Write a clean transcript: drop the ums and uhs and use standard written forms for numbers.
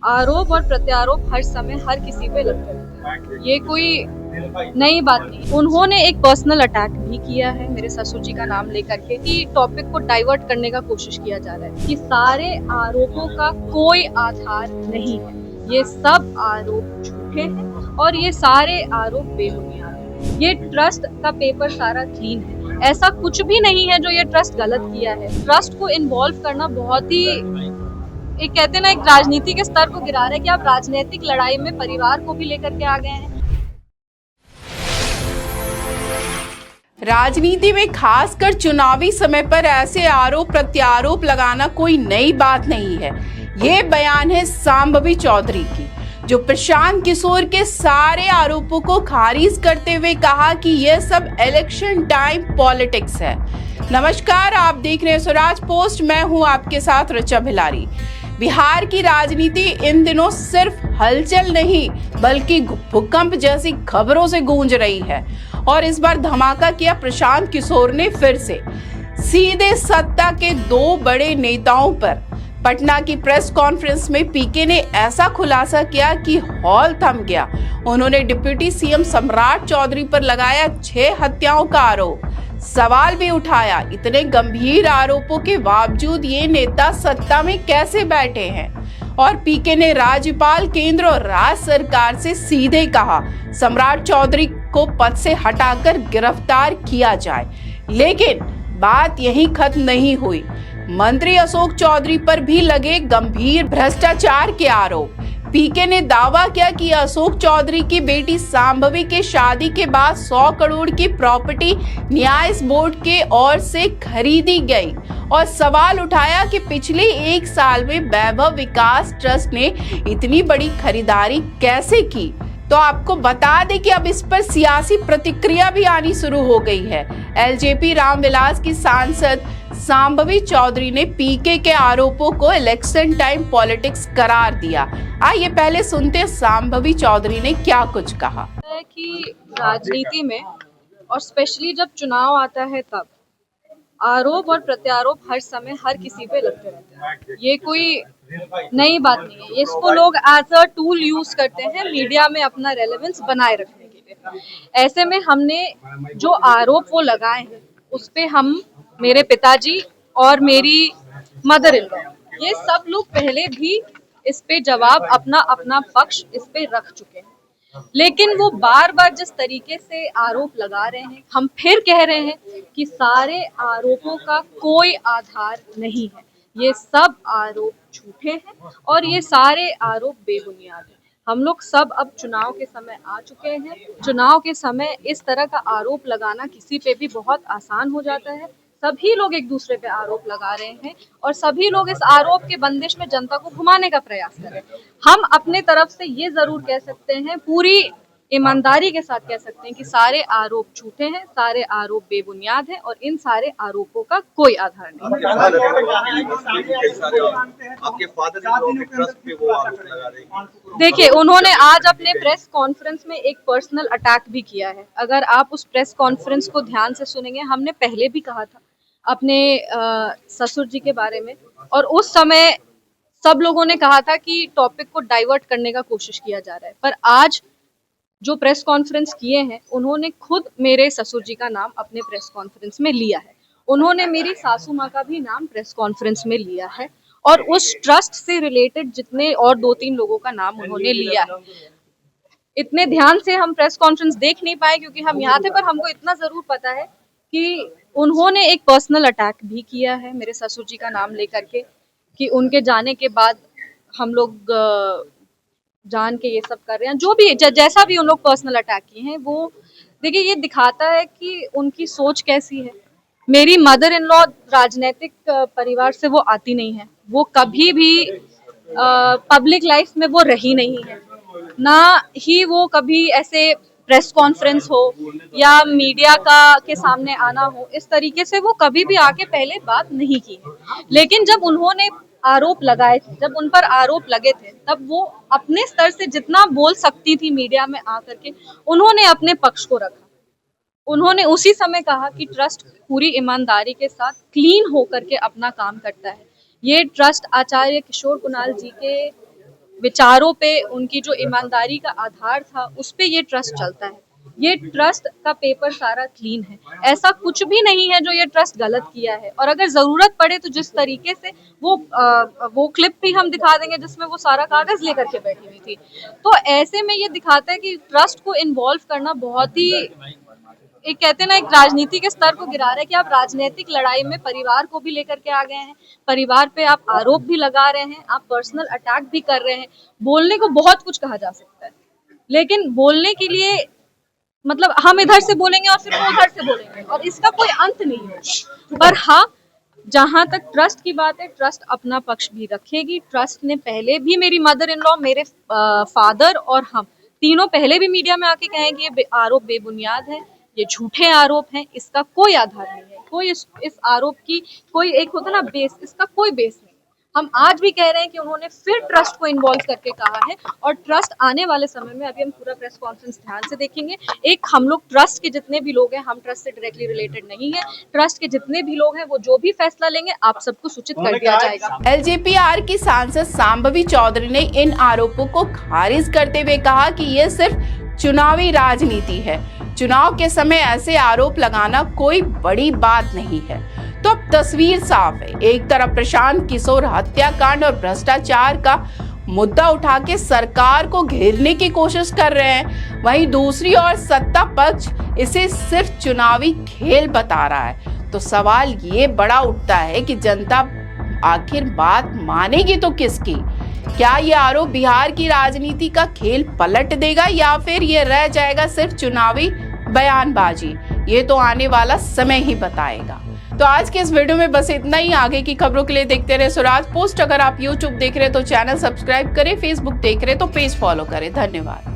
आरोप और प्रत्यारोप हर समय हर किसी पे लगते रहते हैं। ये कोई नई बात नहीं। उन्होंने एक पर्सनल अटैक भी किया है मेरे ससुर जी का नाम लेकर के कि टॉपिक को डाइवर्ट करने का कोशिश किया जा रहा है कि सारे आरोपों का कोई आधार नहीं है, ये सब आरोप झूठे हैं और ये सारे आरोप बेबुनियाद हैं। ये ट्रस्ट का पेपर सारा क्लीन है, ऐसा कुछ भी नहीं है जो ये ट्रस्ट गलत किया है। ट्रस्ट को इन्वॉल्व करना बहुत ही एक कहते हैं ना, एक राजनीति के स्तर को गिरा रहा है कि आप राजनीतिक लड़ाई में परिवार को भी लेकर के आ गए हैं। राजनीति में खासकर चुनावी समय पर ऐसे आरोप प्रत्यारोप लगाना कोई नई बात नहीं है। ये बयान है सांभवी चौधरी की, जो प्रशांत किशोर के सारे आरोपों को खारिज करते हुए कहा कि यह सब इलेक्शन टाइम पॉलिटिक्स है। नमस्कार, आप देख रहे हैं स्वराज पोस्ट। मैं हूं आपके साथ ऋचा भिलारी। बिहार की राजनीति इन दिनों सिर्फ हलचल नहीं बल्कि भूकंप जैसी खबरों से गूंज रही है और इस बार धमाका किया प्रशांत किशोर ने फिर से। सीधे सत्ता के दो बड़े नेताओं पर पटना की प्रेस कॉन्फ्रेंस में पीके ने ऐसा खुलासा किया कि हॉल थम गया। उन्होंने डिप्टी सीएम सम्राट चौधरी पर लगाया 6 हत्याओं का आरोप, सवाल भी उठाया इतने गंभीर आरोपों के बावजूद ये नेता सत्ता में कैसे बैठे हैं। और पीके ने राज्यपाल, केंद्र और राज्य सरकार से सीधे कहा सम्राट चौधरी को पद से हटाकर गिरफ्तार किया जाए। लेकिन बात यहीं खत्म नहीं हुई। मंत्री अशोक चौधरी पर भी लगे गंभीर भ्रष्टाचार के आरोप। पीके ने दावा किया कि अशोक चौधरी की बेटी सांभवी के शादी के बाद 100 करोड़ की प्रॉपर्टी न्याय बोर्ड के ओर से खरीदी गई और सवाल उठाया कि पिछले 1 साल में वैभव विकास ट्रस्ट ने इतनी बड़ी खरीदारी कैसे की। तो आपको बता दें कि अब इस पर सियासी प्रतिक्रिया भी आनी शुरू हो गई है। एलजेपी रामविलास की सांसद सांभवी चौधरी ने पीके के आरोपों को इलेक्शन टाइम पॉलिटिक्स करार दिया। आइए पहले सुनते सांभवी चौधरी ने क्या कुछ कहा। कि राजनीति में और स्पेशली जब चुनाव आता है तब आरोप और प्रत्यारोप हर समय हर किसी पे लगते रहते हैं। ये कोई नई बात नहीं है। इसको लोग एज अ टूल यूज करते हैं मीडिया में अपना रेलेवेंस बनाए रखने के लिए। ऐसे में हमने जो आरोप वो लगाए हैं उस पे हम, मेरे पिताजी और मेरी मदर इन लॉ, ये सब लोग पहले भी इस पे जवाब अपना अपना पक्ष इस पे रख चुके हैं। लेकिन वो बार बार जिस तरीके से आरोप लगा रहे हैं, हम फिर कह रहे हैं कि सारे आरोपों का कोई आधार नहीं है, ये सब आरोप झूठे हैं और ये सारे आरोप बेबुनियाद हैं। हम लोग सब अब चुनाव के समय आ चुके हैं। चुनाव के समय इस तरह का आरोप लगाना किसी पे भी बहुत आसान हो जाता है। सभी लोग एक दूसरे पे आरोप लगा रहे हैं और सभी लोग इस आरोप के बंदिश में जनता को घुमाने का प्रयास कर रहे हैं। हम अपने तरफ से ये जरूर कह सकते हैं, पूरी ईमानदारी के साथ कह सकते हैं कि सारे आरोप झूठे हैं, सारे आरोप बेबुनियाद हैं और इन सारे आरोपों का कोई आधार नहीं है। देखिए, उन्होंने आज अपने प्रेस कॉन्फ्रेंस में एक पर्सनल अटैक भी किया है। अगर आप उस प्रेस कॉन्फ्रेंस को ध्यान से सुनेंगे, हमने पहले भी कहा था अपने ससुर जी के बारे में और उस समय सब लोगों ने कहा था कि टॉपिक को डाइवर्ट करने का कोशिश किया जा रहा है। पर आज जो प्रेस कॉन्फ्रेंस किए हैं, उन्होंने खुद मेरे ससुर जी का नाम अपने प्रेस कॉन्फ्रेंस में लिया है। उन्होंने मेरी सासू माँ का भी नाम प्रेस कॉन्फ्रेंस में लिया है और उस ट्रस्ट से रिलेटेड जितने और 2-3 लोगों का नाम उन्होंने लिया है। इतने ध्यान से हम प्रेस कॉन्फ्रेंस देख नहीं पाए क्योंकि हम यहाँ थे, पर हमको इतना जरूर पता है कि उन्होंने एक पर्सनल अटैक भी किया है मेरे ससुर जी का नाम लेकर के कि उनके जाने के बाद हम लोग जान के ये सब कर रहे हैं। जो भी जैसा भी उन लोग पर्सनल अटैक किए हैं, वो देखिए ये दिखाता है कि उनकी सोच कैसी है। मेरी मदर इन लॉ राजनीतिक परिवार से वो आती नहीं है, वो कभी भी पब्लिक लाइफ में वो रही नहीं है, ना ही वो कभी ऐसे प्रेस कॉन्फ्रेंस हो या मीडिया के सामने आना हो, इस तरीके से वो कभी भी आके पहले बात नहीं की है। लेकिन जब उन्होंने आरोप लगाए थे, जब उन पर आरोप लगे थे, तब वो अपने स्तर से जितना बोल सकती थी मीडिया में आकर के, उन्होंने अपने पक्ष को रखा। उन्होंने उसी समय कहा कि ट्रस्ट पूरी ईमानदारी के साथ क्लीन होकर के अपना काम करता है। ये ट्रस्ट आचार्य किशोर कुणाल जी के विचारों पे, उनकी जो ईमानदारी का आधार था, उस पे ये ट्रस्ट चलता है। ये ट्रस्ट का पेपर सारा क्लीन है, ऐसा कुछ भी नहीं है जो ये ट्रस्ट गलत किया है। और अगर जरूरत पड़े तो जिस तरीके से वो क्लिप भी हम दिखा देंगे जिसमें वो सारा कागज लेकर के बैठी हुई थी। तो ऐसे में ये दिखाता है कि ट्रस्ट को इन्वॉल्व करना बहुत ही, एक कहते हैं ना, एक राजनीति के स्तर को गिरा रहा है कि आप राजनीतिक लड़ाई में परिवार को भी लेकर के आ गए हैं, परिवार पे आप आरोप भी लगा रहे हैं, आप पर्सनल अटैक भी कर रहे हैं। बोलने को बहुत कुछ कहा जा सकता है, लेकिन बोलने के लिए मतलब हम इधर से बोलेंगे और फिर वो उधर से बोलेंगे और इसका कोई अंत नहीं है। पर हाँ, जहां तक ट्रस्ट की बात है, ट्रस्ट अपना पक्ष भी रखेगी। ट्रस्ट ने पहले भी, मेरी मदर इन लॉ, मेरे फादर और हम तीनों पहले भी मीडिया में आके कहें कि ये आरोप बेबुनियाद है, ये झूठे आरोप हैं, इसका कोई आधार नहीं है, कोई इस आरोप की कोई, एक होता ना बेस, इसका कोई बेस नहीं है। हम आज भी कह रहे हैं कि उन्होंने फिर ट्रस्ट को इन्वॉल्व करके कहा है, और ट्रस्ट आने वाले समय में, अभी हम पूरा प्रेस कॉन्फ्रेंस ध्यान से देखेंगे। एक हम लोग ट्रस्ट के जितने भी लोग हैं, हम ट्रस्ट से डायरेक्टली रिलेटेड नहीं है, ट्रस्ट के जितने भी लोग हैं वो जो भी फैसला लेंगे आप सबको सूचित कर दिया जाएगा। एलजेपीआर की सांसद सांभवी चौधरी ने इन आरोपों को खारिज करते हुए कहा कि ये सिर्फ चुनावी राजनीति है, चुनाव के समय ऐसे आरोप लगाना कोई बड़ी बात नहीं है। तो अब तस्वीर साफ है, एक तरफ प्रशांत किशोर हत्याकांड और भ्रष्टाचार का मुद्दा उठा के सरकार को घेरने की कोशिश कर रहे हैं, वहीं दूसरी ओर सत्ता पक्ष इसे सिर्फ चुनावी खेल बता रहा है। तो सवाल ये बड़ा उठता है कि जनता आखिर बात मानेगी तो किसकी? क्या ये आरोप बिहार की राजनीति का खेल पलट देगा या फिर ये रह जाएगा सिर्फ चुनावी बयानबाजी? ये तो आने वाला समय ही बताएगा। तो आज के इस वीडियो में बस इतना ही। आगे की खबरों के लिए देखते रहे स्वराज पोस्ट। अगर आप यूट्यूब देख रहे हैं तो चैनल सब्सक्राइब करें, फेसबुक देख रहे हैं तो पेज फॉलो करें। धन्यवाद।